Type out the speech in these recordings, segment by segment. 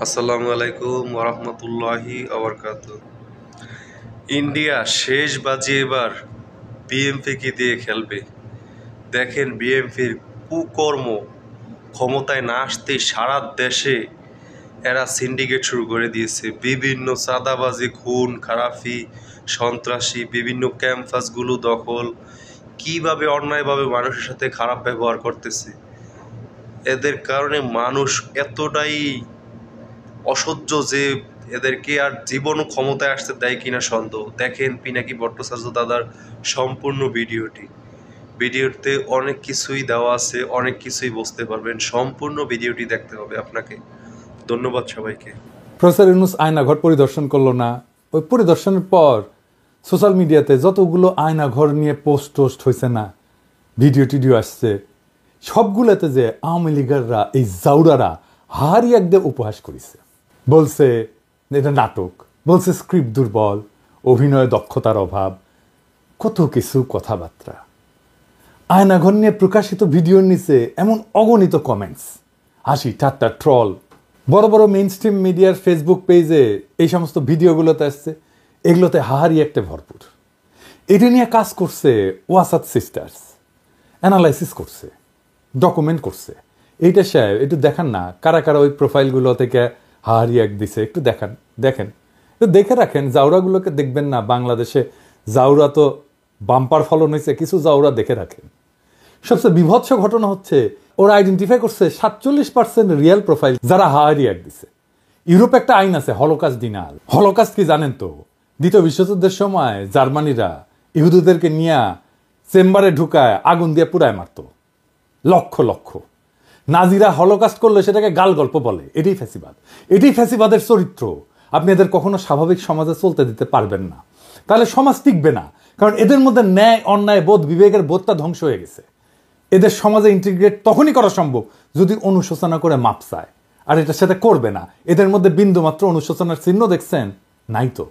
আসসালামু আলাইকুম ওরহমতুল্লাহি ওবরকাতুহ। ইন্ডিয়া শেষ বাজি এবার বিএমপিকে দিয়ে খেলবে। দেখেন বিএমপির কুকর্ম, ক্ষমতায় না আসতেই সারা দেশে এরা সিন্ডিকেট শুরু করে দিয়েছে। বিভিন্ন চাঁদাবাজি, খুন খারাপি, সন্ত্রাসী, বিভিন্ন ক্যাম্পাসগুলো দখল, কিভাবে অন্যায়ভাবে মানুষের সাথে খারাপ ব্যবহার করতেছে। এদের কারণে মানুষ এতটাই অসহ্য যে এদেরকে আর জীবন ক্ষমতায় আসতে দেয় কিনা সন্দেহ। দেখেন পিনাকি ভট্টাচার্য দাদার সম্পূর্ণ ভিডিওতে অনেক কিছুই দেওয়া আছে, অনেক কিছুই বুঝতে পারবেন। সম্পূর্ণ ভিডিওটি দেখতে হবে আপনাকে। ধন্যবাদ সবাইকে। প্রফেসর ইউনূস আয়নাঘর পরিদর্শন করলো না। ওই পরিদর্শনের পর সোশ্যাল মিডিয়াতে যতগুলো আয়নাঘর নিয়ে পোস্ট টোস্ট হয়েছে না, ভিডিও টিডিও আসছে, সবগুলোতে যে আওয়ামী লীগাররা, এই জাউরারা হারি একদম উপহাস করেছে। বলছে এটা নাটক, বলছে স্ক্রিপ্ট দুর্বল, অভিনয় দক্ষতার অভাব, কত কিছু কথাবার্তা। আয়নাঘর নিয়ে প্রকাশিত ভিডিওর নিচে এমন অগণিত কমেন্টস, হাসি ঠাট্টা, ট্রল। বড় বড় মেইন স্ট্রিম মিডিয়ার ফেসবুক পেজে এই সমস্ত ভিডিওগুলোতে আসছে, এগুলোতে হাহারি একটা ভরপুর। এটা নিয়ে কাজ করছে ওয়াসাদ সিস্টার্স, অ্যানালাইসিস করছে, ডকুমেন্ট করছে। এইটা সাহেব একটু দেখান না, কারা কারা ওই প্রোফাইলগুলো থেকে হাহারি এক দিছে, একটু দেখেন। একটু দেখে রাখেন, জাউরাগুলোকে দেখবেন না। বাংলাদেশে জাউরা তো বাম্পার ফলন হয়েছে, কিছু জাউরা দেখে রাখেন। সবচেয়ে বিভৎস ঘটনা হচ্ছে ওরা আইডেন্টিফাই করছে 47% রিয়েল প্রোফাইল যারা হায়ারি এক দিছে। ইউরোপে একটা আইন আছে হলোকাস্ট ডিনাল। হলোকাস্ট কি জানেন তো? দ্বিতীয় বিশ্বযুদ্ধের সময় জার্মানিরা ইহুদিদেরকে নিয়ে চেম্বারে ঢুকায় আগুন দিয়ে পুড়ায় মারত লক্ষ লক্ষ। নাজিরা হলোকাস্ট করলে সেটাকে গাল গল্প বলে। এটাই ফ্যাসিবাদ, এটাই ফ্যাসিবাদের চরিত্র। আপনি এদের কখনো স্বাভাবিক সমাজে চলতে দিতে পারবেন না, তাহলে সমাজ টিকবে না। কারণ এদের মধ্যে ন্যায় অন্যায় বোধ, বিবেকের বোধটা ধ্বংস হয়ে গেছে। এদের সমাজে ইন্টিগ্রেট তখনই করা সম্ভব যদি অনুশোচনা করে মাপ চায়, আর এটা সেটা করবে না। এদের মধ্যে বিন্দুমাত্র অনুশোচনার চিহ্ন দেখছেন? নাই তো।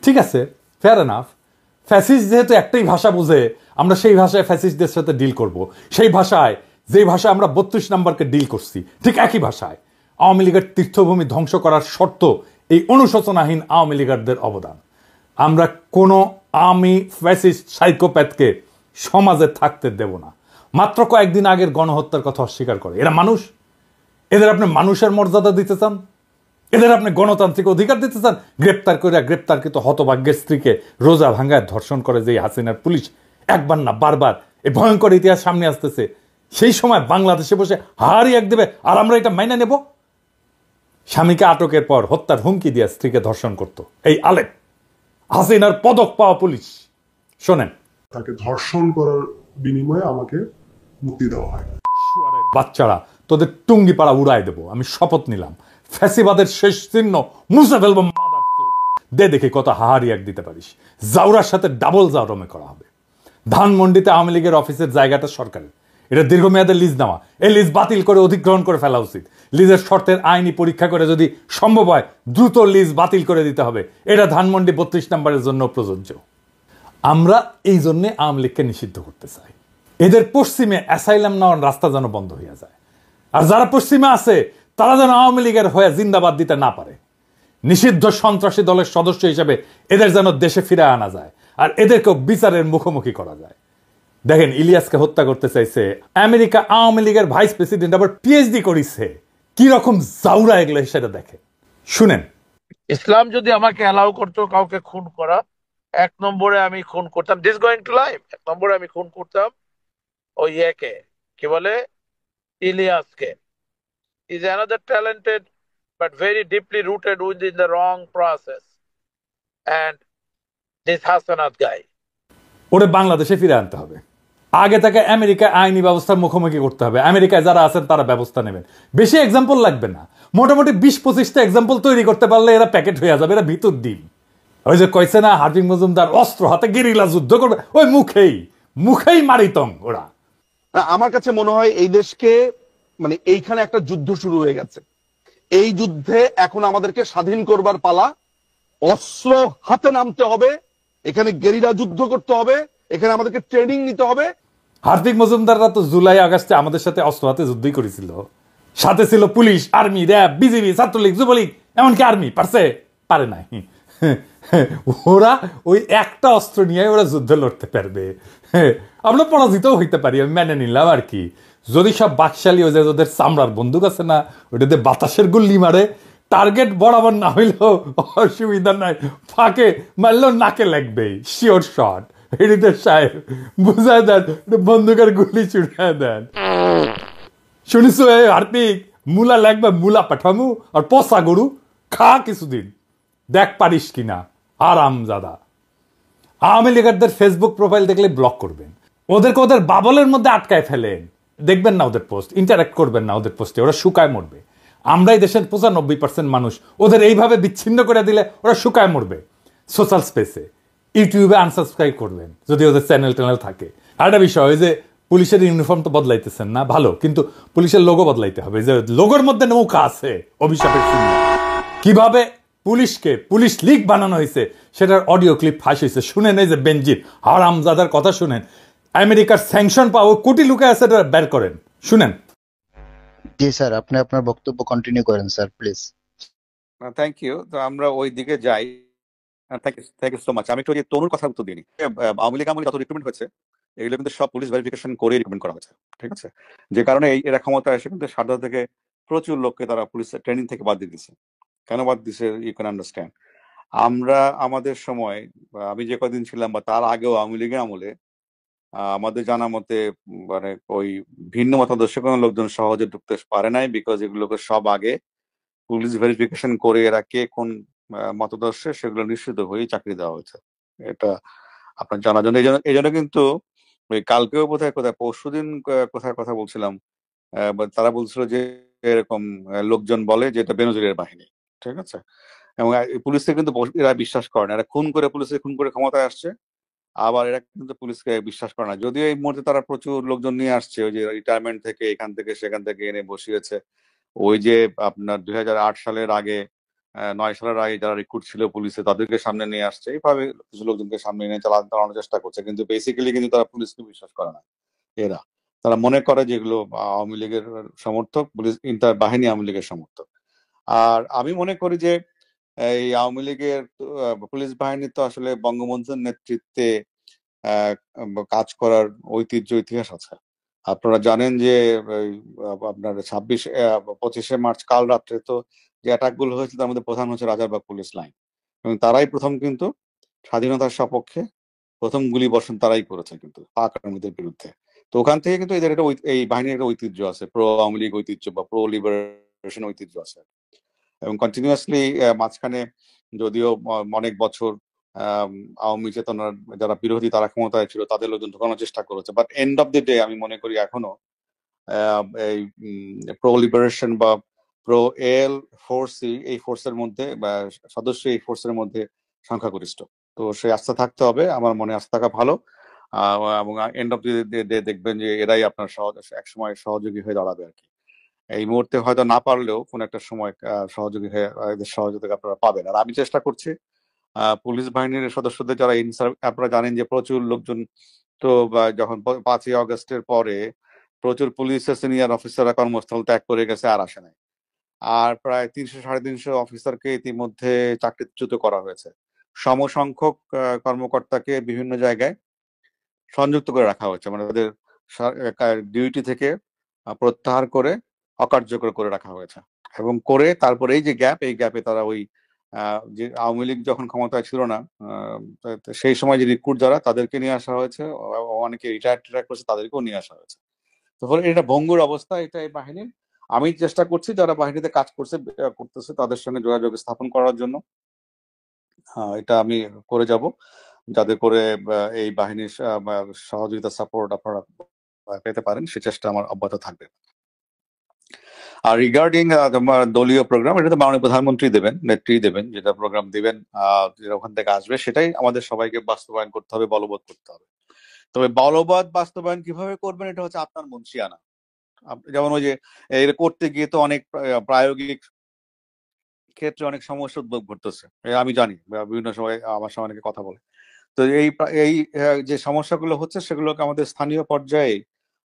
ঠিক আছে, ফেয়ার এনাফ। ফ্যাসিস্ট যেহেতু একটাই ভাষা বুঝে, আমরা সেই ভাষায় ফ্যাসিস্টদের সাথে ডিল করব। সেই ভাষায়, যেই ভাষায় আমরা 32 নম্বরকে ডিল করছি, ঠিক একই ভাষায়। আওয়ামী লীগের তীর্থভূমি ধ্বংস করার শর্ত এই অনুশোচনাহীন আওয়ামী লীগারদের অবদান। আমরা কোনো আওয়ামী ফ্যাসিস্ট সাইকোপ্যাথকে সমাজে থাকতে দেব না। মাত্র কয়েকদিন আগের গণহত্যার কথা অস্বীকার করে। এরা মানুষ? এদের আপনি মানুষের মর্যাদা দিতে চান? এদের আপনি গণতান্ত্রিক অধিকার দিতে চান? গ্রেপ্তার করে গ্রেপ্তারকৃত হতভাগ্যের স্ত্রীকে রোজা ভাঙ্গায় ধর্ষণ করে যে হাসিনার পুলিশ, একবার না বারবার এই ভয়ঙ্কর ইতিহাস সামনে আসতেছে। সেই সময় বাংলাদেশে বসে হারি এক দেবে আর আমরা এটা মাইনা নেব? স্বামীকে আটকের পর হত্যার হুমকি দিয়ে স্ত্রীকে ধর্ষণ করত এই আলেপ হাসিনার পদক পাওয়া পুলিশ। শোনেন, তাকে ধর্ষণ করার বিনিময়ে আমাকে মুক্তি দেওয়া হয়। বাচ্চারা, তোদের টুঙ্গি পাড়া উড়াই দেবো, আমি শপথ নিলাম। ফ্যাসিবাদের শেষ চিহ্ন মুছে ফেলবো। দে দেখি কত হাহারি এক দিতে পারিস। জাউরার সাথে ডাবল জাউরমে করা হবে। ধানমন্ডিতে আওয়ামী লীগের অফিসের জায়গাটা সরকারের। এটা দীর্ঘমেয়াদের লিজ নেওয়া। এই লিজ বাতিল করে অধিগ্রহণ করে ফেলা উচিত। লিজের শর্তের আইনি পরীক্ষা করে যদি সম্ভব হয় দ্রুত লিজ বাতিল করে দিতে হবে। এটা ধানমন্ডি 32 নম্বরের জন্য প্রযোজ্য। আমরা এই জন্যে আওয়ামী লীগকে নিষিদ্ধ করতে চাই। এদের পশ্চিমে অ্যাসাইলাম নেওয়ার রাস্তা যেন বন্ধ হয়ে যায়। আর যারা পশ্চিমে আছে তারা যেন আওয়ামী লীগের হয়ে জিন্দাবাদ দিতে না পারে। নিষিদ্ধ সন্ত্রাসী দলের সদস্য হিসেবে এদের যেন দেশে ফিরে আনা যায়, আর এদেরকেও বিচারের মুখোমুখি করা যায়। দেখেন, ইলিয়াসকে হত্যা করতে চাইছে আমেরিকা আওয়ামী লীগের ভাইস প্রেসিডেন্ট, আবার পিএইচডি করিছে। কি রকম জাউরা এগুলো সেটা দেখেন, শুনেন। ইসলাম যদি আমাকে অ্যালাউ করতো কাউকে খুন করা, 1 নম্বরে আমি খুন করতাম, দিস গোয়িং টু লাইফ, 1 নম্বরে আমি খুন করতাম ওই একে, কি বলে, ইলিয়াসকে। Is another talented but very deeply rooted within the wrong process and this Hasanat guy. ওরে বাংলাদেশে ফিরে আনতে হবে। আগে তাকে আমেরিকা আইনি ব্যবস্থার মুখোমুখি করতে হবে। আমেরিকায় যারা আছেন তারা ব্যবস্থা নেবেন। বেশি এক্সাম্পল লাগবে না, মোটামুটি 20-25টা এক্সাম্পল তৈরি করতে পারলে এরা প্যাকেট হয়ে যাবে। এরা ভিতর ডিম। ওই যে কইছে না হার্ডিং মজুমদার অস্ত্র হাতে গেরিলা যুদ্ধ করবে, ওই মুখেই মারিতং ওরা। আমার কাছে মনে হয় এই দেশকে, মানে এইখানে একটা যুদ্ধ শুরু হয়ে গেছে। এই যুদ্ধে এখন আমাদেরকে স্বাধীন করবার পালা। অস্ত্র হাতে নামতে হবে, এখানে গেরিলা যুদ্ধ করতে হবে, এখানে আমাদেরকে ট্রেনিং নিতে হবে। হার্দিক মজুমদাররা তো জুলাই আগস্টে আমাদের সাথে অস্ত্র হাতে যুদ্ধই করেছিল। সাথে ছিল police, army, RAB, BGB, Chhatra League, Jubo League, এমনকি আর্মি। পারছে? পারে নাই। ওরা ওই একটা অস্ত্র নিয়ে ওরা যুদ্ধ লড়তে পারবে। আমরা পরাজিত হইতে পারি, আমি মেনে নিলাম আর কি। যদি সব বাকশালী ওই যে ওদের চামড়ার বন্দুক আছে না, ওটাতে বাতাসের গুল্লি মারে, টার্গেট বরাবর না হইলেও অসুবিধা নাই, ফাঁকে মারলেও নাকে লাগবেই, শিওর শট। হৃদয় সাহেব বুঝায় দেন, বন্দুকের গুলি ছুড়ে দেন। শুনিস হার্দিক, মূলা লাগবে, মূলা পাঠামু আর পচা গরু খা কিছুদিন, দেখ পারিস কিনা। আরামজাদা। আওয়ামী লীগারদের ফেসবুক প্রোফাইল দেখলে ব্লক করবেন, ওদেরকে ওদের বাবলের মধ্যে আটকায় ফেলেন, দেখবেন না ওদের পোস্ট, ইন্টারাক্ট করবেন না ওদের পোস্টে, ওরা শুকায় মরবে। আমরাই দেশের 95% মানুষ, ওদের এইভাবে বিচ্ছিন্ন করে দিলে ওরা শুকায় মরবে। সোশ্যাল স্পেসে, ইউটিউবে আনসাবস্ক্রাইব করবেন যদি ওদের চ্যানেল ট্যানেল থাকে। আর একটা বিষয়, ওই যে পুলিশের ইউনিফর্ম তো বদলাইতেছেন না, ভালো, কিন্তু পুলিশের লোগো বদলাইতে হবে। যে লোগোর মধ্যে নৌকা আছে, অভিশাপের চিহ্ন। কিভাবে পুলিশকে পুলিশ লীগ বানানো হয়েছে সেটার অডিও ক্লিপ ফাঁস হয়েছে, শুনেন। এই যে বেনজির হারামজাদার কথা শুনেন, আমেরিকার স্যাংশন পাওয়া কোটি লোকে আছে, এটা বের করেন, শুনেন। জি স্যার, আপনি আপনার বক্তব্য কন্টিনিউ করেন স্যার, প্লিজ। Thank you. তো আমরা ওই দিকে যাই। Thank you so much. আমি একটু ওই যে তনুর কথা উত্তর দিই। আওয়ামী লীগ আমলে যত রিক্রুটমেন্ট হয়েছে এগুলো কিন্তু সব পুলিশ ভেরিফিকেশন করে রিক্রুটমেন্ট করা হয়েছে, ঠিক আছে? যে কারণে এরা ক্ষমতা এসে কিন্তু সারদা থেকে প্রচুর লোককে তারা পুলিশ ট্রেনিং থেকে বাদ দিয়ে দিচ্ছে। কেন বাদ দিচ্ছে ইউ ক্যান আন্ডারস্ট্যান্ড। আমরা আমাদের সময়, আমি যে কদিন ছিলাম বা তার আগেও আওয়ামী লীগের আমলে আমাদের জানা মতে মানে ওই ভিন্ন মতাদর্শী কোনো লোকজন সহজে ঢুকতে পারে নাই, বিকজ এগুলোকে সব আগে পুলিশ ভেরিফিকেশন করে এরা কে কোন মতাদর্শে সেগুলো নিশ্চিত হয়েই চাকরি দেওয়া হয়েছে। এটা আপনার জানার জন্য। এই জন্য কিন্তু ওই কালকেও বোধহয় কোথায় পরশুদিন কোথায় কথা বলছিলাম, তারা বলছিল যে এরকম লোকজন বলে যে এটা বেনজিরের বাহিনী, ঠিক আছে? এবং পুলিশকে কিন্তু এরা বিশ্বাস করে না, এরা খুন করে পুলিশকে খুন করে ক্ষমতায় আসছে, আবার এরা কিন্তু পুলিশকে বিশ্বাস করে না। যদিও এই মুহূর্তে তারা প্রচুর লোকজন নিয়ে আসছে, ওই যে রিটায়ারমেন্ট থেকে এখান থেকে সেখান থেকে এনে বসিয়েছে। ওই যে আপনার 2008 সালের আগে 9 সালের আগে যারা রিক্রুট ছিল পুলিশে তাদেরকে সামনে নিয়ে আসছে, এইভাবে কিছু লোকজনকে সামনে এনে চালানোর চেষ্টা করছে, কিন্তু বেসিক্যালি কিন্তু তারা পুলিশকে বিশ্বাস করে না। এরা তারা মনে করে যেগুলো আওয়ামী লীগের সমর্থক, পুলিশ ইন্টার বাহিনী আওয়ামী লীগের সমর্থক। আর আমি মনে করি যে এই আওয়ামী লীগের পুলিশ বাহিনী তো আসলে বঙ্গবন্ধুর নেতৃত্বে কাজ করার ঐতিহ্য ইতিহাস আছে। আপনারা জানেন যে আপনার 25শে মার্চ কাল রাত্রে তো যে অ্যাটাক গুলো হয়েছিল তার মধ্যে প্রধান হচ্ছে রাজারবাগ পুলিশ লাইন, এবং তারাই প্রথম কিন্তু স্বাধীনতার সপক্ষে প্রথম গুলি বর্ষণ তারাই করেছে কিন্তু পাক আর্মিদের বিরুদ্ধে। তো ওখান থেকে কিন্তু এদের একটা এই বাহিনীর একটা ঐতিহ্য আছে, প্রো আওয়ামী লীগ ঐতিহ্য বা প্রো লিবারেশন ঐতিহ্য আছে। এবং কন্টিনিউয়াসলি মাঝখানে যদিও অনেক বছর আওয়ামী চেতনার যারা বিরোধী তারা ক্ষমতায় ছিল, তাদের লোকজন ঢোকানোর চেষ্টা করেছে, but end of the day আমি মনে করি এখনো এই প্রো লিবারেশন বা প্রো এল ফোর্সই এই ফোর্সের মধ্যে বা সদস্য এই ফোর্সের মধ্যে সংখ্যাগরিষ্ঠ। তো সেই আস্থা থাকতে হবে, আমার মনে আস্থা থাকা ভালো। এবং এন্ড অফ দ্য ডে দেখবেন যে এরাই আপনার একসময় সহযোগী হয়ে দাঁড়াবে আর কি। এই মুহূর্তে হয়তো না পারলেও কোন একটা সময় সহযোগী হয়ে এদের সহযোগিতা আপনারা পাবেন। আর আমি চেষ্টা করছি পুলিশ বাহিনীর সদস্যদের যারা আপনারা জানেন যে প্রচুর লোকজন তো যখন 5ই আগস্টের পরে প্রচুর পুলিশের সিনিয়র অফিসাররা কর্মস্থল ত্যাগ করে গেছে, আর আসে নাই। আর প্রায় 300-350 অফিসারকে ইতিমধ্যে চাকরিচ্যুত করা হয়েছে। সমসংখ্যক কর্মকর্তাকে বিভিন্ন জায়গায় সংযুক্ত করে রাখা হয়েছে, মানে তাদের ডিউটি থেকে প্রত্যাহার করে অকার্যকর করে রাখা হয়েছে। এবং করে তারপরে এই যে গ্যাপ, এই গ্যাপে তারা ওই যে আওয়ামী লীগ যখন ক্ষমতায় ছিল না সেই সময় যে রিক্রুট যারা তাদেরকে নিয়ে আসা হয়েছে, অনেকে রিটায়ার করছে তাদেরকেও নিয়ে আসা হয়েছে। তো ফলে এটা ভঙ্গুর অবস্থা এটা এই বাহিনীর। আমি চেষ্টা করছি যারা বাহিনীতে কাজ করতেছে তাদের সঙ্গে যোগাযোগ স্থাপন করার জন্য। এটা আমি করে যাব, যাতে করে এই বাহিনীর সহযোগিতা সাপোর্ট আপনারা পেতে পারেন, সে চেষ্টা আমার অব্যাহত থাকবে। আর রিগার্ডিং দলীয় প্রোগ্রাম, এটা তো মাননীয় প্রধানমন্ত্রী দেবেন, নেত্রী দেবেন, যেটা প্রোগ্রাম দিবেন যেটা ওখান থেকে আসবে সেটাই আমাদের সবাইকে বাস্তবায়ন করতে হবে, বলবৎ করতে হবে। তবে বলবৎ বাস্তবায়ন কিভাবে করবেন এটা হচ্ছে আপনার মুন্সিয়ানা। যেমন ওই যে এটা করতে গিয়ে তো অনেক প্রায়োগিক ক্ষেত্রে অনেক সমস্যা উদ্ভব ঘটতেছে, আমি জানি, বিভিন্ন সময় আমার সঙ্গে অনেকে কথা বলে। তো এই যে সমস্যাগুলো হচ্ছে সেগুলোকে আমাদের স্থানীয় পর্যায়ে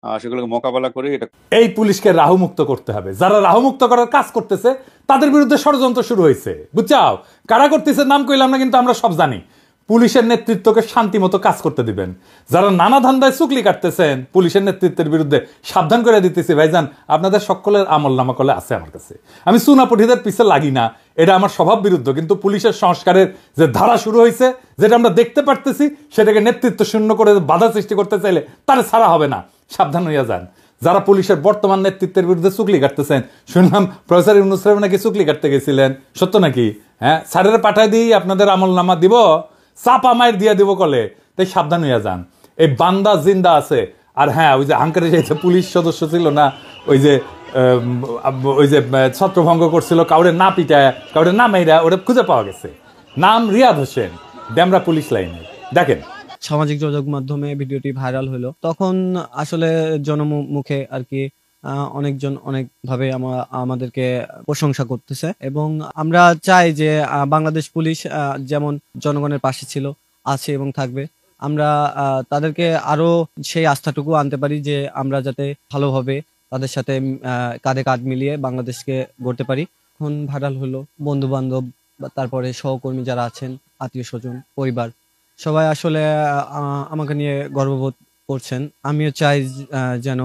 সেগুলোকে মোকাবেলা করে এটা এই পুলিশকে রাহুমুক্ত করতে হবে। যারা রাহুমুক্ত করার কাজ করতেছে তাদের বিরুদ্ধে ষড়যন্ত্র শুরু হয়েছে, বুঝছাও? কারা করতেছে নাম কইলাম না, কিন্তু আমরা সব জানি। পুলিশের নেতৃত্বকে শান্তি মতো কাজ করতে দিবেন। যারা নানা ধান্দায় চুকলি কাটতেছেন পুলিশের নেতৃত্বের বিরুদ্ধে সাবধান করে দিতেছি, ভাইজান আপনাদের সকলের আমল নামা করলে আছে আমার কাছে। আমি চুনাপুটিদের পিছে লাগি না, এটা আমার স্বভাব বিরুদ্ধ, কিন্তু পুলিশের সংস্কারের যে ধারা শুরু হয়েছে, যেটা আমরা দেখতে পারতেছি, সেটাকে নেতৃত্ব শূন্য করে বাধা সৃষ্টি করতে চাইলে তারা ছাড়া হবে না। সাবধান হইয়া যান। যারা পুলিশের বর্তমান নেতৃত্বের বিরুদ্ধে চুকলি কাটতেছেন, শুনলাম প্রফেসর ইউনূস সাহেব নাকি চুকলি কাটতে গেছিলেন, সত্য নাকি? হ্যাঁ, স্যারের পাঠায় দিই আপনাদের আমল নামা দিব, চাপা মায়ের দিয়া দিব কলে। তাই সাবধান হইয়া যান। এই বান্দা জিন্দা আছে। আর হ্যাঁ, ওই যে আঙ্কারে যে পুলিশ সদস্য ছিল না, ওই যে ছত্রভঙ্গ করছিল, কাউরে না পিটায় কাউরে না মাইরা, ওটা খুঁজে পাওয়া গেছে। নাম রিয়াদ হোসেন, ডেমরা পুলিশ লাইনে। দেখেন, সামাজিক যোগাযোগ মাধ্যমে ভিডিওটি ভাইরাল হলো, তখন আসলে জনমুখে আর কি অনেকজন অনেকভাবে আমাদেরকে প্রশংসা করতেছে, এবং আমরা চাই যে বাংলাদেশ পুলিশ যেমন জনগণের পাশে ছিল, আছে এবং থাকবে। আমরা তাদেরকে আরো সেই আস্থাটুকু আনতে পারি যে আমরা যাতে ভালোভাবে তাদের সাথে কাঁধে কাঁধ মিলিয়ে বাংলাদেশকে গড়তে পারি। এখন ভাইরাল হলো, বন্ধু বান্ধব, তারপরে সহকর্মী যারা আছেন, আত্মীয় স্বজন, পরিবার, সবাই আসলে আমাকে নিয়ে গর্ববোধ করছেন। আমিও চাই যেন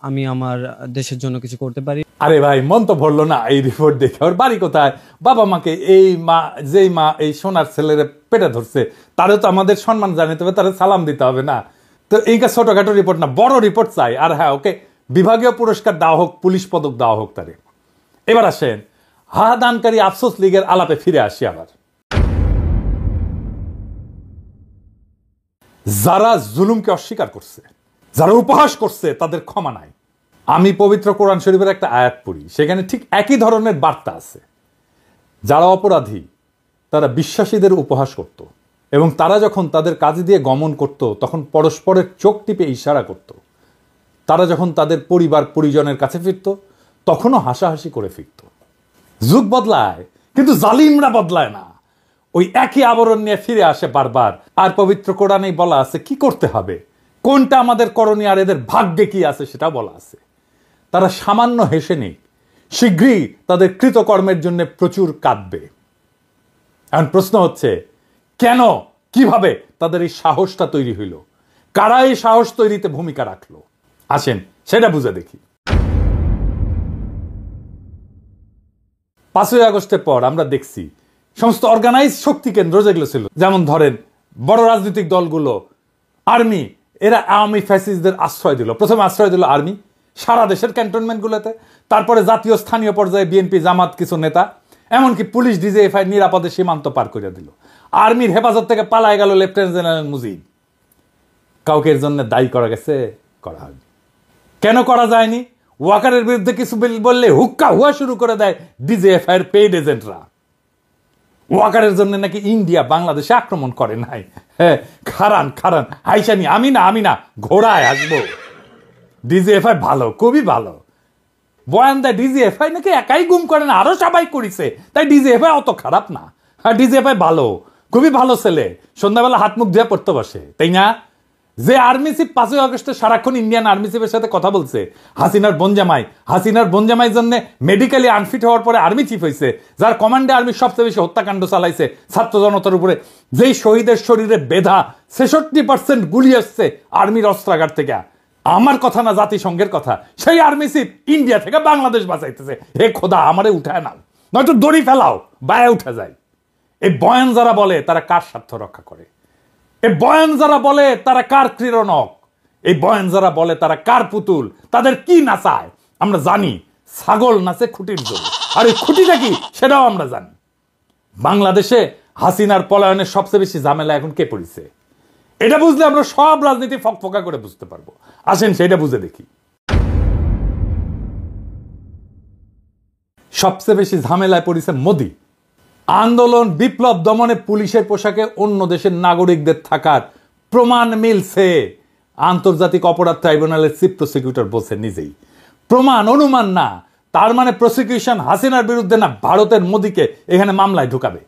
আমি আমার দেশের জন্য কিছু করতে পারি। আরে ভাই, মন তো ভরলো না এই রিপোর্ট দেখে। ওর বাড়ি কোথায়? বাবা মাকে, এই মা, যেই মা এই সোনার ছেলের পেটে ধরছে, তারও তো আমাদের সম্মান জানাতে হবে, তারা সালাম দিতে হবে না? তো এইটা ছোটখাটো রিপোর্ট না, বড় রিপোর্ট চাই। আর হ্যাঁ, ওকে বিভাগীয় পুরস্কার দেওয়া হোক, পুলিশ পদক দেওয়া হোক তারে। এবার আসেন হাদানকারী আফসোস লীগের আলাপে ফিরে আসি। আবার যারা জুলুমকে অস্বীকার করছে, যারা উপহাস করছে, তাদের ক্ষমা নাই। আমি পবিত্র কোরআন শরীফের একটা আয়াত পড়ি, সেখানে ঠিক একই ধরনের বার্তা আছে। যারা অপরাধী তারা বিশ্বাসীদের উপহাস করত, এবং তারা যখন তাদের কাজ দিয়ে গমন করত তখন পরস্পরের চোখ টিপে ইশারা করত। তারা যখন তাদের পরিবার পরিজনের কাছে ফিরত তখনও হাসাহাসি করে ফিরত। যুগ বদলায়, কিন্তু জালিমরা বদলায় না। ওই একই আবরণ নিয়ে ফিরে আসে বারবার। আর পবিত্র কোরআনেই বলা আছে কি করতে হবে, কোনটা আমাদের করণীয়, আর এদের ভাগ্যে কি আছে সেটা বলা আছে। তারা সামান্য হেসে নেই, শীঘ্রই তাদের কৃতকর্মের জন্য প্রচুর কাঁদবে। এখন প্রশ্ন হচ্ছে, কেন, কিভাবে তাদের এই সাহসটা তৈরি হইল? কারা এই সাহস তৈরিতে ভূমিকা রাখলো? আসেন সেটা বুঝে দেখি। 5ই আগস্টের পর আমরা দেখছি সমস্ত অর্গানাইজ শক্তি কেন্দ্র যেগুলো ছিল, যেমন ধরেন বড় রাজনৈতিক দলগুলো, আর্মি, এরা আওয়ামী ফ্যাসিস্টদের আশ্রয় দিল। প্রথমে আশ্রয় দিল আর্মি সারা দেশের ক্যান্টনমেন্টগুলোতে, তারপরে জাতীয় স্থানীয় পর্যায়ে বিএনপি, জামাত, কিছু নেতা, এমনকি পুলিশ ডিজিএফআই নিরাপদে সীমান্ত পার করে দিল। আর্মির হেফাজত থেকে পালায় গেল লেফটেন্যান্ট জেনারেল মুজিব। কাউকে এর জন্য দায়ী করা গেছে? করা হয়নি। কেন করা যায়নি? ওয়াকারের বিরুদ্ধে কিছু বললে হুক্কা হুয়া শুরু করে দেয় ডিজিএফআই এর পেইড এজেন্টরা। ওয়াকারের জন্য নাকি ইন্ডিয়া বাংলাদেশে আক্রমণ করে নাই। হ্যাঁ, খারান হাইসানি, আমি না ঘোড়ায় আসবো। ডিজিএফআই ভালো, খুবই ভালো। বয়ান দেয় ডিজিএফআই নাকি একাই গুম করে না, আরো সবাই করেছে, তাই ডিজিএফআই অত খারাপ না। আর ডিজিএফআই ভালো, খুবই ভালো ছেলে, সন্ধ্যাবেলা হাত মুখ ধুয়ে পড়তে বসে, তাই না? যে আর্মি চিফ 5ই আগস্টে সারাক্ষণ ইন্ডিয়ান আর্মি চিফের সাথে কথা বলছে, হাসিনার বোনজামাই জন্য মেডিকেলি আনফিট হওয়ার পরে আর্মি চিফ হয়েছে, যার কমান্ডে আর্মি সবচেয়ে বেশি হত্যাকাণ্ড চালাইছে ছাত্র জনতার উপরে, যেই শহীদের শরীরে বেধা 66% গুলি আসছে আর্মির অস্ত্রাগার থেকে। আমার কথা না, জাতিসংঘের কথা। সেই আর্মি চিফ ইন্ডিয়া থেকে বাংলাদেশ বাঁচাইতেছে। হে খোদা, আমারে উঠায় নাও, নয়তো দড়ি ফেলাও, বায়ে উঠে যায়। এই বয়ান যারা বলে তারা কার স্বার্থ রক্ষা করে? এই বয়ান যারা বলে তারা কার ক্রীড়নক? এই বয়ান যারা বলে তারা কার পুতুল? তাদের কি নাচায় আমরা জানি। ছাগল নাচে খুঁটির জোরে, আর এই খুঁটিটা কি সেটাও আমরা জানি। বাংলাদেশে হাসিনার পলায়নের সবচেয়ে বেশি ঝামেলা এখন কে পড়েছে? এটা বুঝলে আমরা সব রাজনীতি ফকফকা করে বুঝতে পারবো। আসেন সেটা বুঝে দেখি। সবচেয়ে বেশি ঝামেলায় পড়েছে মোদি। আন্দোলন, বিপ্লব দমনে পুলিশের পোশাকে অন্য দেশের নাগরিকদের থাকার প্রমাণ মিলছে। আন্তর্জাতিক অপরাধ ট্রাইব্যুনালের চিফ প্রসিকিউটর বলছে নিজেই, প্রমাণ, অনুমান না। তার মানে প্রসিকিউশন হাসিনার বিরুদ্ধে না, ভারতের মোদিকে এখানে মামলায় ঢুকাবে।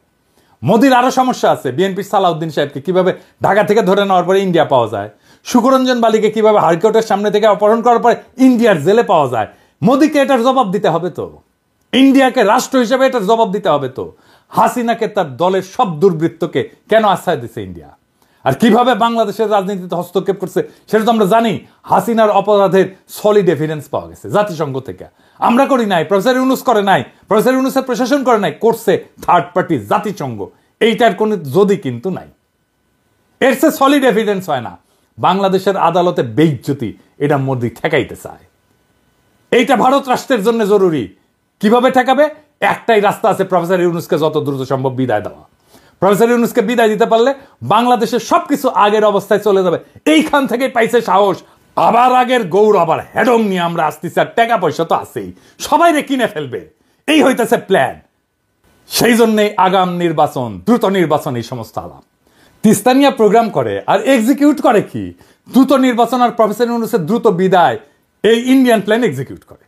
মোদির আরো সমস্যা আছে। বিএনপির সালাউদ্দিন সাহেবকে কিভাবে ঢাকা থেকে ধরে নেওয়ার পরে ইন্ডিয়া পাওয়া যায়, সুকরঞ্জন বালিকে কিভাবে হাইকোর্টের সামনে থেকে অপহরণ করার পরে ইন্ডিয়ার জেলে পাওয়া যায়, মোদিকে এটার জবাব দিতে হবে তো, ইন্ডিয়াকে রাষ্ট্র হিসেবে এটার জবাব দিতে হবে তো। হাসিনাকে তার দলের সব দুর্বৃত্তকে কেন আশ্রয় দিচ্ছে ইন্ডিয়া, আর কিভাবে বাংলাদেশের রাজনীতিতে হস্তক্ষেপ করছে সেটা তো আমরা জানি। হাসিনার অপরাধের সলিড এভিডেন্স পাওয়া গেছে জাতিসংঘ থেকে। আমরা করি নাই, প্রফেসর ইউনূস করে নাই, প্রফেসর ইউনূসের প্রশাসন করে নাই, করছে থার্ড পার্টি জাতিসংঘ। এইটার কোনো যদি কিন্তু নাই, এর সে সলিড এভিডেন্স হয় না। বাংলাদেশের আদালতে বেইজ্জতি, এটা মোদি ঠেকাইতে চায়। এইটা ভারত রাষ্ট্রের জন্য জরুরি। কিভাবে ঠেকাবে? একটাই রাস্তা আছে, প্রফেসর ইউনূসকে যত দ্রুত সম্ভব বিদায় দেওয়া। প্রফেসর ইউনূসকে বিদায় দিতে পারলে বাংলাদেশের সবকিছু আগের অবস্থায় চলে যাবে। এইখান থেকে পাইছে সাহস, আবার আগের গৌর, আবার হেডম নিয়ে আমরা আসতেছি। আর টাকা পয়সা তো আছেই, সবাই রে কিনে ফেলবে, এই হইতেছে প্ল্যান। সেই জন্যে আগাম নির্বাচন, দ্রুত নির্বাচন, এই সমস্ত আলাপ তিস্তানিয়া প্রোগ্রাম করে আর এক্সিকিউট করে কি? দ্রুত নির্বাচন আর প্রফেসর ইউনূসের দ্রুত বিদায়, এই ইন্ডিয়ান প্ল্যান এক্সিকিউট করে।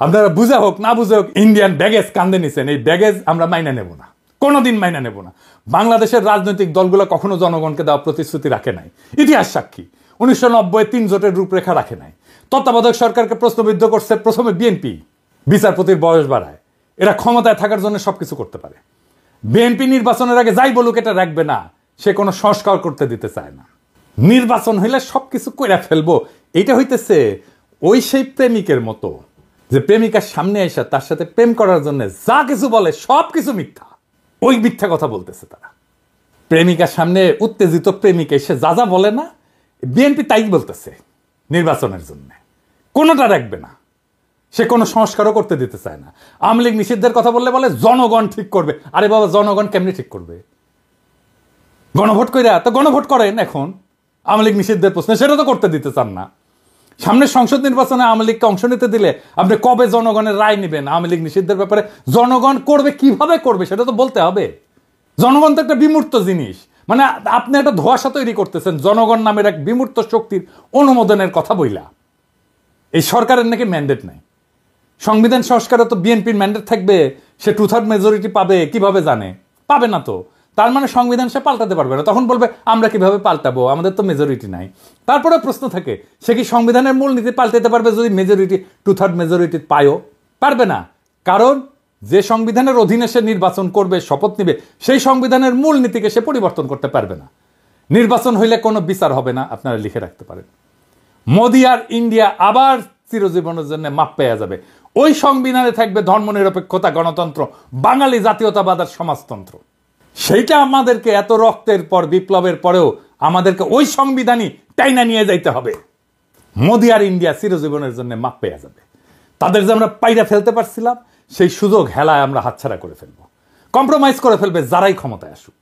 আপনারা বুঝে হোক না বুঝে হোক ইন্ডিয়ান ব্যাগেজ কান্দে নিছেন, এই ব্যাগেজ আমরা মাইনে নেব না, কোনোদিন মাইনে নেব না। বাংলাদেশের রাজনৈতিক দলগুলো কখনো জনগণকে দেওয়া প্রতিশ্রুতি রাখে নাই, ইতিহাস সাক্ষী। 1990 3 জোটের রূপরেখা রাখে নাই। তত্ত্বাবধায়ক সরকারকে প্রশ্নবিদ্ধ করছে প্রথমে বিএনপি, বিচারপতির বয়স বাড়ায়। এরা ক্ষমতায় থাকার জন্য সবকিছু করতে পারে। বিএনপি নির্বাচনের আগে যাই বলুক এটা রাখবে না, সে কোনো সংস্কার করতে দিতে চায় না। নির্বাচন হইলে সবকিছু কইরা ফেলবো, এটা হইতেছে ওই সেই প্রেমিকের মতো, যে প্রেমিকার সামনে এসে তার সাথে প্রেম করার জন্য যা কিছু বলে সব কিছু মিথ্যা। ওই মিথ্যা কথা বলতেছে তারা। প্রেমিকার সামনে উত্তেজিত প্রেমিক এসে যা যা বলে না, বিএনপি তাই বলতেছে নির্বাচনের জন্য, কোনোটা রাখবে না। সে কোনো সংস্কারও করতে দিতে চায় না। আওয়ামী লীগ নিষিদ্ধের কথা বললে বলে জনগণ ঠিক করবে। আরে বাবা, জনগণ কেমনি ঠিক করবে? গণভোট কইরা তো গণভোট করেন এখন আওয়ামী লীগ নিষিদ্ধের প্রশ্নে, সেটা তো করতে দিতে চান না। সামনে সংসদ নির্বাচনে আওয়ামী লীগকে অংশ নিতে দিলে আপনি কবে জনগণের রায় নেবেন আওয়ামী লীগ নিষিদ্ধের ব্যাপারে? জনগণ করবে, কিভাবে করবে সেটা তো বলতে হবে। জনগণ তো একটা বিমূর্ত জিনিস, মানে আপনি একটা ধোঁয়াশা তৈরি করতেছেন জনগণ নামের এক বিমূর্ত শক্তির অনুমোদনের কথা বইলা। এই সরকারের নাকি ম্যান্ডেট নাই। সংবিধান সংস্কারে তো বিএনপির ম্যান্ডেট থাকবে, সে 2/3 মেজরিটি পাবে, কিভাবে জানে? পাবে না তো। তার মানে সংবিধান সে পাল্টাতে পারবে না। তখন বলবে আমরা কিভাবে পাল্টাবো, আমাদের তো মেজরিটি নাই। তারপরে প্রশ্ন থাকে, সে কি সংবিধানের মূলনীতি পাল্টাতে পারবে যদি মেজরিটি 2/3 মেজরিটি পায়ও? পারবে না। কারণ যে সংবিধানের অধীনে সে নির্বাচন করবে, শপথ নিবে, সেই সংবিধানের মূলনীতিকে সে পরিবর্তন করতে পারবে না। নির্বাচন হইলে কোনো বিচার হবে না, আপনারা লিখে রাখতে পারেন। মোদি আর ইন্ডিয়া আবার চিরজীবনের জন্য মাপ পেয়ে যাবে। ওই সংবিধানে থাকবে ধর্মনিরপেক্ষতা, গণতন্ত্র, বাঙালি জাতীয়তাবাদ আর সমাজতন্ত্র। সেইটা আমাদেরকে এত রক্তের পর, বিপ্লবের পরেও আমাদেরকে ওই সংবিধানই টাইনা নিয়ে যাইতে হবে। মোদি আর ইন্ডিয়া চিরজীবনের জন্য মাপ পেয়ে যাবে। তাদের যে আমরা পাইরা ফেলতে পারছিলাম, সেই সুযোগ হেলায় আমরা হাতছাড়া করে ফেলবো। কম্প্রোমাইজ করে ফেলবে যারাই ক্ষমতায় আসুক।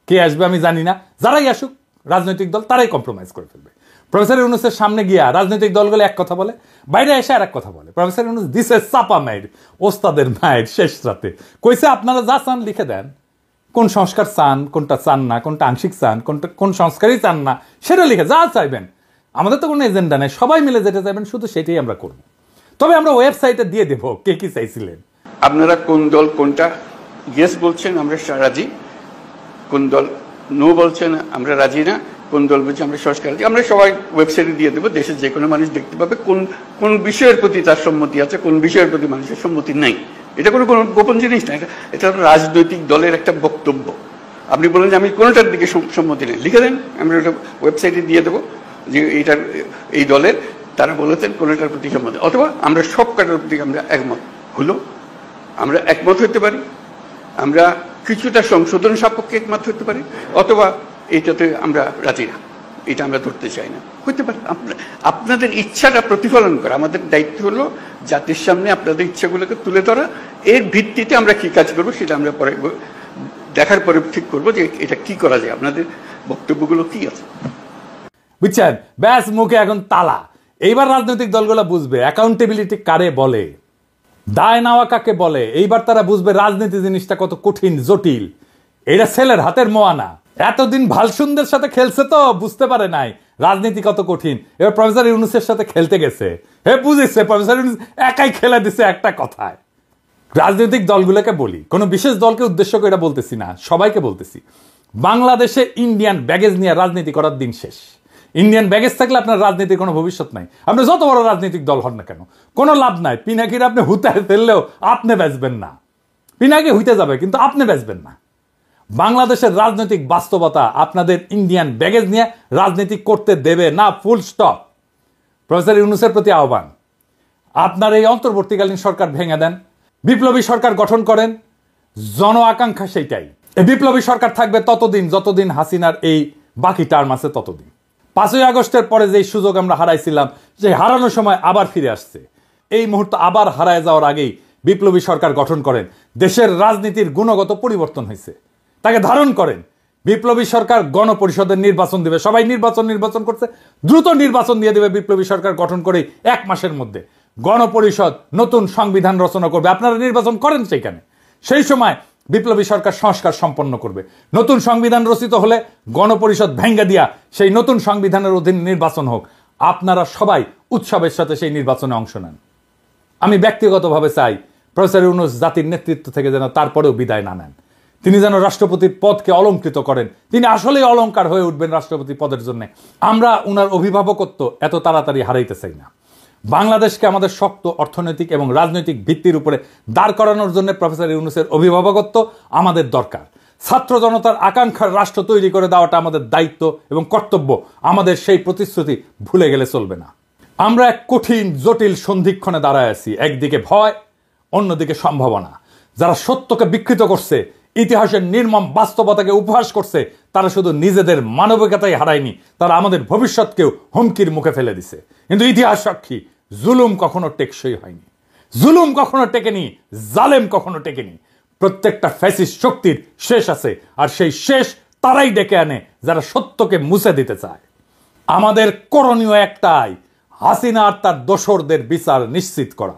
কে আসবে আমি জানি না, যারাই আসুক রাজনৈতিক দল তারাই কম্প্রোমাইজ করে ফেলবে। প্রফেসর ইউনূসের সামনে গিয়া রাজনৈতিক দলগুলো এক কথা বলে, বাইরে এসে আর এক কথা বলে। প্রফেসর ইউনূস দিছে চাপা মাইর, ওস্তাদের মায়ের শেষ রাতে কইছে আপনারা যা চান লিখে দেন, কোন সংস্কার চান, কোনটা চান না, কোনটা আংশিক চান, কোন সংস্কারই চান না, সেটা লিখে যা চাইবেন। আমাদের তো কোনো এজেন্ডা নেই, সবাই মিলে যেটা চাইবেন শুধু সেটাই আমরা করব। তবে আমরা ওয়েবসাইটে দিয়ে দেব কে কি চাইছিলেন। আপনারা কোন দল কোনটা ইয়েস বলছেন আমরা রাজি, কোন দল নো বলছেন আমরা রাজি না, কোন দল বলছে আমরা সংস্কার রাজি, আমরা সবাই ওয়েবসাইটে দিয়ে দেবো। দেশের যে কোনো মানুষ দেখতে পাবে কোন কোন বিষয়ের প্রতি তার সম্মতি আছে, কোন বিষয়ের প্রতি মানুষের সম্মতি নাই। এটা কোনো গোপন জিনিস না, এটা রাজনৈতিক দলের একটা বক্তব্য। আপনি বলেন যে আমি কোনোটার দিকে সম্মতি নেই, লিখে দেন, আমরা ওটা ওয়েবসাইটে দিয়ে দেবো যে এইটার এই দলের তারা বলেছেন কোনোটার প্রতি সম্মতি, অথবা আমরা সব কাটার প্রতি আমরা একমত হলো, আমরা একমত হতে পারি, আমরা কিছুটা সংশোধন সাপেক্ষে একমত হতে পারি, অথবা এইটাতে আমরা রাজি না, এটা আমরা ধরতে চাই না, হতে পারে। আপনাদের ইচ্ছাটা প্রতিফলন করা আমাদের দায়িত্ব হলো জাতির সামনে আপনাদের ইচ্ছাগুলোকে তুলে ধরা। এর ভিত্তিতে আমরা কি কাজ করবো সেটা আমরা পরে দেখার পরে ঠিক করবো যে এটা কি করা যায়, আপনাদের বক্তব্যগুলো কি আছে। বুঝছেন? ব্যাস মুখে এখন তালা। এইবার রাজনৈতিক দলগুলো বুঝবে অ্যাকাউন্টেবিলিটি কারে বলে, দায় নেওয়া কাকে বলে। এইবার তারা বুঝবে রাজনীতি জিনিসটা কত কঠিন, জটিল। এটা ছেলের হাতের মোয়ানা। এতদিন ভালসুন্দের সাথে খেলছে তো বুঝতে পারে নাই রাজনীতি কত কঠিন। এবার প্রফেসর ইউনূসের সাথে খেলতে গেছে, হে বুঝেছে প্রফেসর ইউনূস একাই খেলে দিছে একটা কথায়। রাজনৈতিক দলগুলোকে বলি, কোনো বিশেষ দলকে উদ্দেশ্য করে বলতেছি না, সবাইকে বলতেছি, বাংলাদেশে ইন্ডিয়ান ব্যাগেজ নিয়ে রাজনীতি করার দিন শেষ। ইন্ডিয়ান ব্যাগেজ থাকলে আপনার রাজনীতির কোনো ভবিষ্যৎ নাই। আপনি যত বড় রাজনৈতিক দল হন না কেন, কোনো লাভ নাই। পিনাকির আপনি হুতায় ফেললেও আপনি বেচবেন না। পিনাকি হইতে যাবে কিন্তু আপনি বেচবেন না। বাংলাদেশের রাজনৈতিক বাস্তবতা আপনাদের ইন্ডিয়ান ব্যাগেজ নিয়ে রাজনীতি করতে দেবে না, ফুল স্টপ। প্রফেসর ইউনূসের প্রতি আহ্বান, আপনার এই অন্তর্বর্তীকালীন সরকার ভেঙে দেন, বিপ্লবী সরকার গঠন করেন। জন আকাঙ্ক্ষা সেইটাই। এই বিপ্লবী সরকার থাকবে ততদিন যতদিন হাসিনার এই বাকি টার্ম আছে ততদিন। 5ই আগস্টের পরে যে সুযোগ আমরা হারাইছিলাম, যে হারানোর সময় আবার ফিরে আসছে। এই মুহূর্তে আবার হারায় যাওয়ার আগেই বিপ্লবী সরকার গঠন করেন। দেশের রাজনীতির গুণগত পরিবর্তন হয়েছে, তাকে ধারণ করেন। বিপ্লবী সরকার গণপরিষদের নির্বাচন দিবে, সবাই নির্বাচন করছে, দ্রুত নির্বাচন দিয়ে দিবে। বিপ্লবী সরকার গঠন করে 1 মাসের মধ্যে গণপরিষদ নতুন সংবিধান রচনা করবে। আপনারা নির্বাচন করেন সেইখানে, সেই সময় বিপ্লবী সরকার সংস্কার সম্পন্ন করবে। নতুন সংবিধান রচিত হলে গণপরিষদ ভেঙ্গে দিয়া সেই নতুন সংবিধানের অধীন নির্বাচন হোক। আপনারা সবাই উৎসবের সাথে সেই নির্বাচনে অংশ নেন। আমি ব্যক্তিগতভাবে চাই প্রফেসর ইউনূস জাতির নেতৃত্ব থেকে যেন তারপরেও বিদায় না নেন। তিনি যেন রাষ্ট্রপতির পদকে অলংকৃত করেন। তিনি আসলেই অলংকার হয়ে উঠবেন রাষ্ট্রপতি পদের জন্য। আমরা উনার অভিভাবকত্ব এত তাড়াতাড়ি হারাইতে চাই না। বাংলাদেশকে আমাদের শক্ত অর্থনৈতিক এবং রাজনৈতিক ভিত্তির উপরে দাঁড় করানোর জন্য প্রফেসর ইউনূসের অভিভাবকত্ব আমাদের দরকার। ছাত্র জনতার আকাঙ্ক্ষার রাষ্ট্র তৈরি করে দেওয়াটা আমাদের দায়িত্ব এবং কর্তব্য। আমাদের সেই প্রতিশ্রুতি ভুলে গেলে চলবে না। আমরা এক কঠিন জটিল সন্ধিক্ষণে দাঁড়ায় আছি। একদিকে ভয়, অন্যদিকে সম্ভাবনা। যারা সত্যকে বিকৃত করছে, ইতিহাসের নির্মম বাস্তবতাকে উপহাস করছে, তারা শুধু নিজেদের মানবিকতাই হারায়নি, তারা আমাদের ভবিষ্যৎকেও হুমকির মুখে ফেলে দিছে। কিন্তু ইতিহাস সাক্ষী, জুলুম কখনো টেকসই হয়নি, জুলুম কখনো টেকেনি, জালেম কখনো টেকেনি। প্রত্যেকটা ফ্যাসিস্ট শক্তির শেষ আছে, আর সেই শেষ তারাই ডেকে আনে যারা সত্যকে মুছে দিতে চায়। আমাদের করণীয় একটাই, হাসিনা আর তার দোসরদের বিচার নিশ্চিত করা,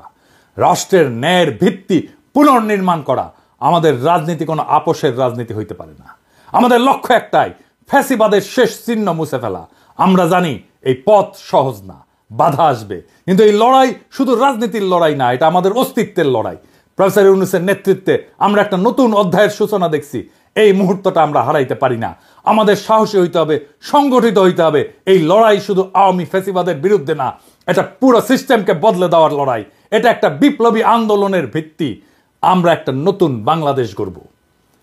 রাষ্ট্রের ন্যায়ের ভিত্তি পুনর্নির্মাণ করা। আমাদের রাজনীতি কোনো আপোষের রাজনীতি হইতে পারে না। আমাদের লক্ষ্য একটাই, ফ্যাসিবাদের শেষ চিহ্ন মুছে ফেলা। আমরা জানি এই পথ সহজ না, বাধা আসবে, কিন্তু এই লড়াই শুধু রাজনীতির লড়াই না, এটা আমাদের অস্তিত্বের লড়াই। প্রফেসর ইউনূসের নেতৃত্বে আমরা একটা নতুন অধ্যায়ের সূচনা দেখছি। এই মুহূর্তটা আমরা হারাইতে পারি না। আমাদের সাহসী হইতে হবে, সংগঠিত হইতে হবে। এই লড়াই শুধু আওয়ামী ফ্যাসিবাদের বিরুদ্ধে না, এটা পুরো সিস্টেমকে বদলে দেওয়ার লড়াই। এটা একটা বিপ্লবী আন্দোলনের ভিত্তি। আমরা একটা নতুন বাংলাদেশ গড়ব,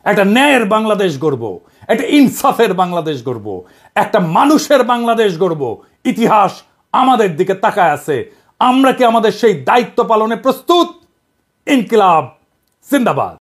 একটা ন্যায়ের বাংলাদেশ গড়ব, একটা ইনসাফের বাংলাদেশ গড়ব, একটা মানুষের বাংলাদেশ গড়ব। ইতিহাস আমাদের দিকে তাকায় আছে। আমরা কি আমাদের সেই দায়িত্ব পালনে প্রস্তুত? ইনকিলাব জিন্দাবাদ।